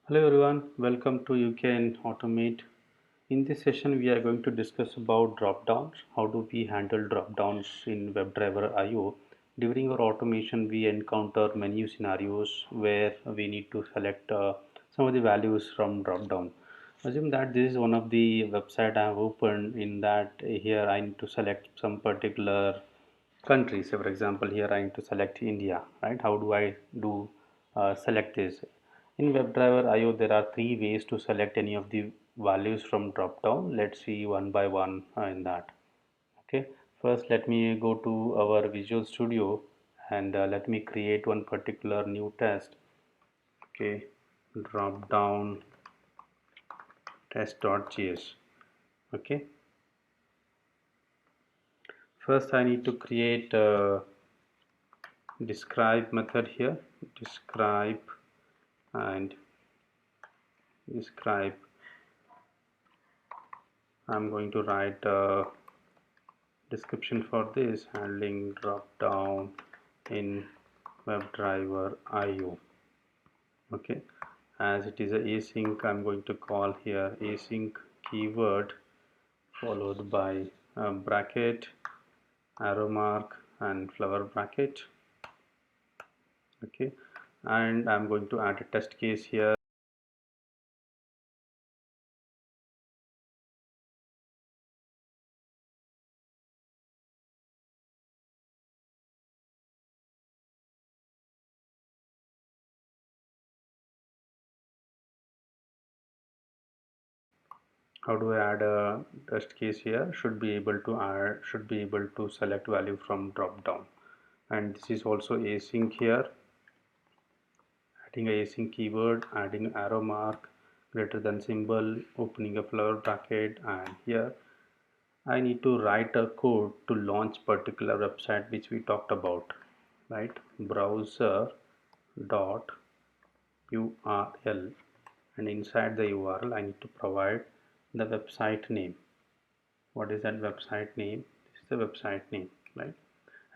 Hello everyone, welcome to UK and Automate. In this session, we are going to discuss about dropdowns. How do we handle dropdowns in WebdriverIO? During our automation, we encounter many scenarios where we need to select some of the values from dropdown. Assume that this is one of the website I have opened. In that here I need to select some particular country. So for example, here I need to select India, right? How do I do select this? In WebDriver IO, there are three ways to select any of the values from drop-down. Let's see one by one in that. Okay, first let me go to our Visual Studio and let me create one particular new test. Okay, drop-down test.js. Okay, first I need to create describe method here. Describe and describe. I'm going to write a description for this handling drop down in WebDriver IO. Okay, as it is a async, I'm going to call here async keyword followed by a bracket, arrow mark, and flower bracket. Okay, and I'm going to add a test case here. How do I add a test case here? Should be able to select value from drop down, and this is also async here. Adding a async keyword, adding arrow mark, greater than symbol, opening a flower bracket, and here I need to write a code to launch particular website which we talked about, right? Browser dot URL, and inside the URL I need to provide the website name. What is that website name? This is the website name, right?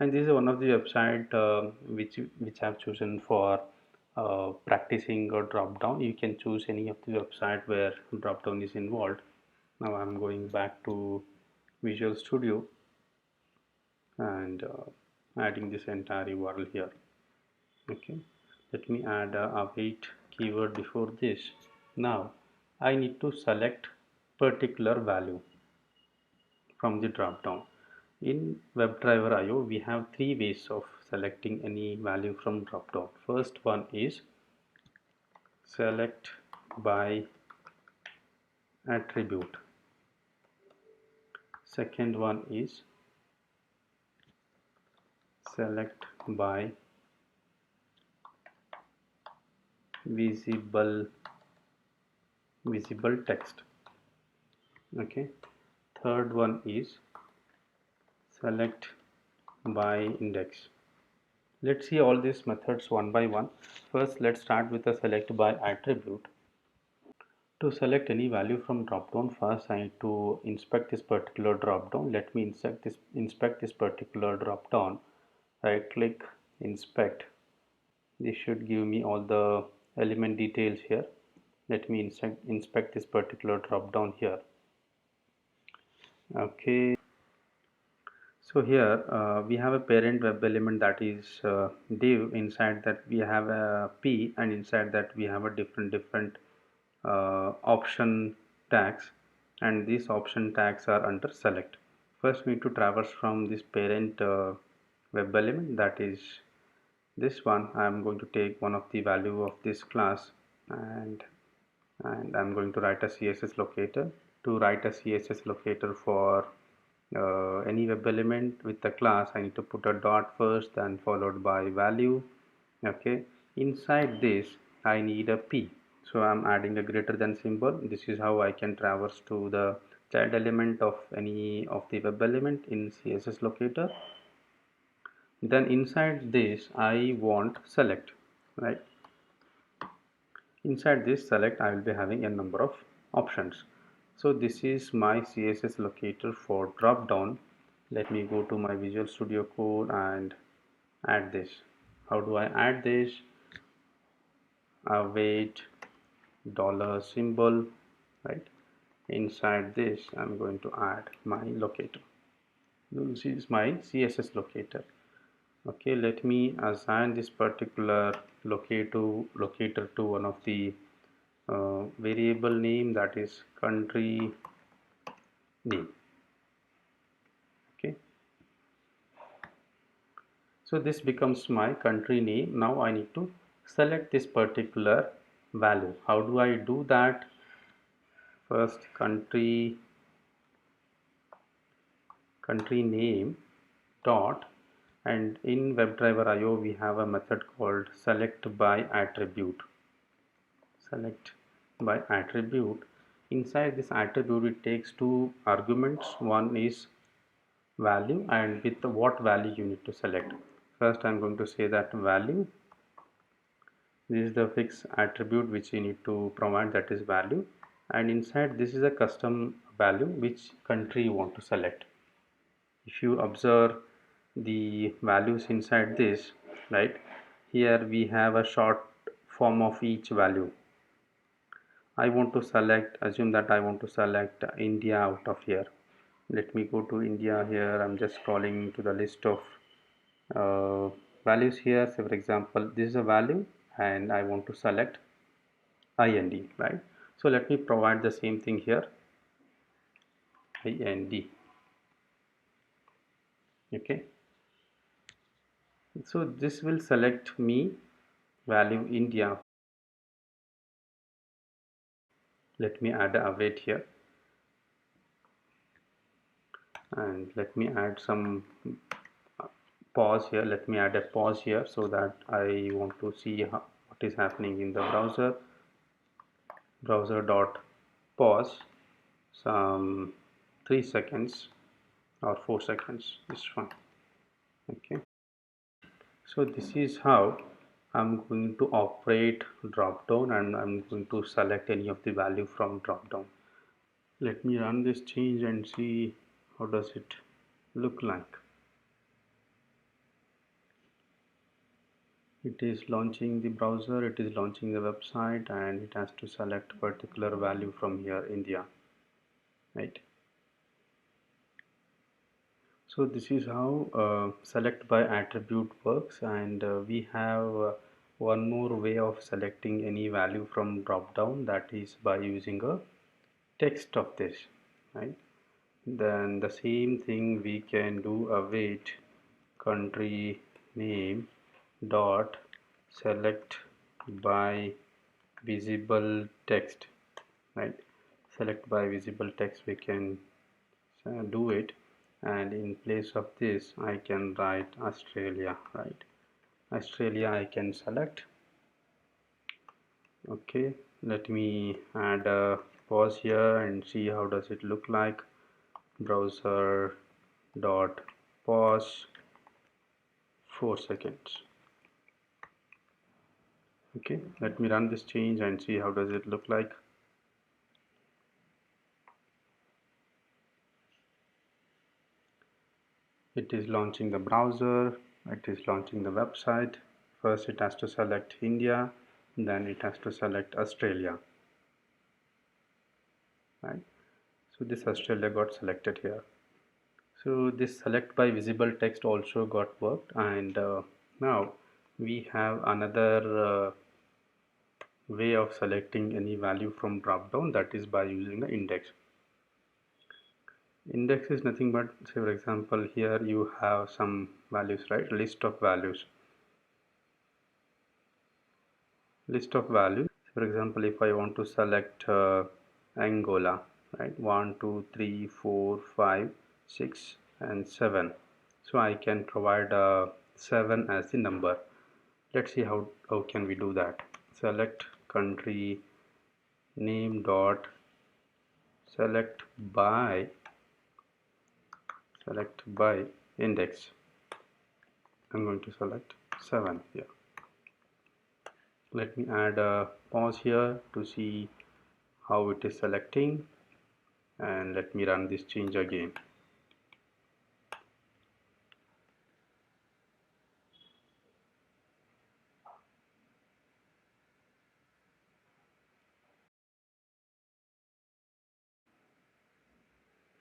And this is one of the website which I've chosen for practicing or drop down. You can choose any of the website where drop down is involved. Now I'm going back to Visual Studio and adding this entire URL here. Okay, let me add a await keyword before this. Now I need to select particular value from the drop down. In WebdriverIO, we have three ways of selecting any value from dropdown. First one is select by attribute. Second one is select by visible text. Okay. Third one is select by index. Let's see all these methods one by one. First, let's start with the select by attribute. To select any value from dropdown, first I need to inspect this particular dropdown. Let me inspect this particular dropdown. Right click, inspect. This should give me all the element details here. Let me inspect this particular dropdown here. Okay. So here we have a parent web element, that is div. Inside that we have a p, and inside that we have a different option tags, and these option tags are under select. First we need to traverse from this parent web element, that is this one. I am going to take one of the value of this class, and I'm going to write a CSS locator. To write a CSS locator for any web element with the class, I need to put a dot first, then followed by value. Okay, inside this I need a p, so I'm adding a greater than symbol. This is how I can traverse to the child element of any of the web element in CSS locator. Then inside this I want select, right? Inside this select I will be having a number of options. So this is my CSS locator for drop down. Let me go to my Visual Studio Code and add this. How do I add this? Await dollar symbol, right? Inside this I'm going to add my locator. This is my CSS locator. Okay, let me assign this particular locator to one of the variable name, that is country name. Okay, so this becomes my country name. Now I need to select this particular value. How do I do that? First, country name dot, and in WebdriverIO we have a method called select by attribute. Select by attribute. Inside this attribute it takes two arguments. One is value, and with what value you need to select. First I'm going to say that value, this is the fixed attribute which you need to provide, that is value, and inside this is a custom value which country you want to select. If you observe the values inside this, right, here we have a short form of each value. I want to select, assume that I want to select India out of here. Let me go to India. Here I'm just scrolling to the list of values here. So for example, this is a value and I want to select IND, right? So let me provide the same thing here, IND. Okay, so this will select me value India. Let me add a await here, and let me add some pause here. Let me add a pause here so that I want to see what is happening in the browser. Browser dot pause some 3 seconds or 4 seconds is fine. Okay, so this is how I'm going to operate dropdown, and I'm going to select any of the value from dropdown. Let me run this change and see how does it look like. It is launching the browser, it is launching the website, and it has to select particular value from here, India, right? So this is how select by attribute works, and we have one more way of selecting any value from drop down, that is by using a text of this, right? Then the same thing we can do, await country name dot select by visible text, right? Select by visible text, we can do it, and in place of this I can write Australia, right? Australia I can select. Okay, let me add a pause here and see how does it look like. Browser dot pause 4 seconds. Okay, let me run this change and see how does it look like. It is launching the browser, it is launching the website. First it has to select India, then it has to select Australia, right? So this Australia got selected here. So this select by visible text also got worked, and now we have another way of selecting any value from drop down, that is by using the index. Index is nothing but, say for example, here you have some values, right? List of values. List of values. For example, if I want to select Angola, right? 1, 2, 3, 4, 5, 6, and 7. So I can provide 7 as the number. Let's see how can we do that. Select country name dot select by index. I'm going to select 7 here. Let me add a pause here to see how it is selecting, and let me run this change again.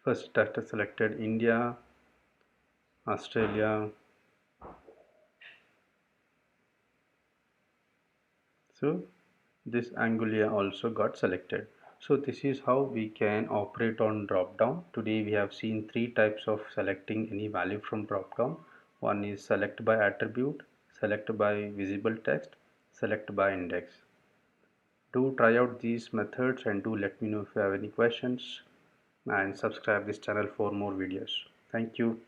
First data selected India, Australia. So this Angulia also got selected. So this is how we can operate on dropdown. Today we have seen three types of selecting any value from dropdown. One is select by attribute, select by visible text, select by index. Do try out these methods and do let me know if you have any questions, and subscribe this channel for more videos. Thank you.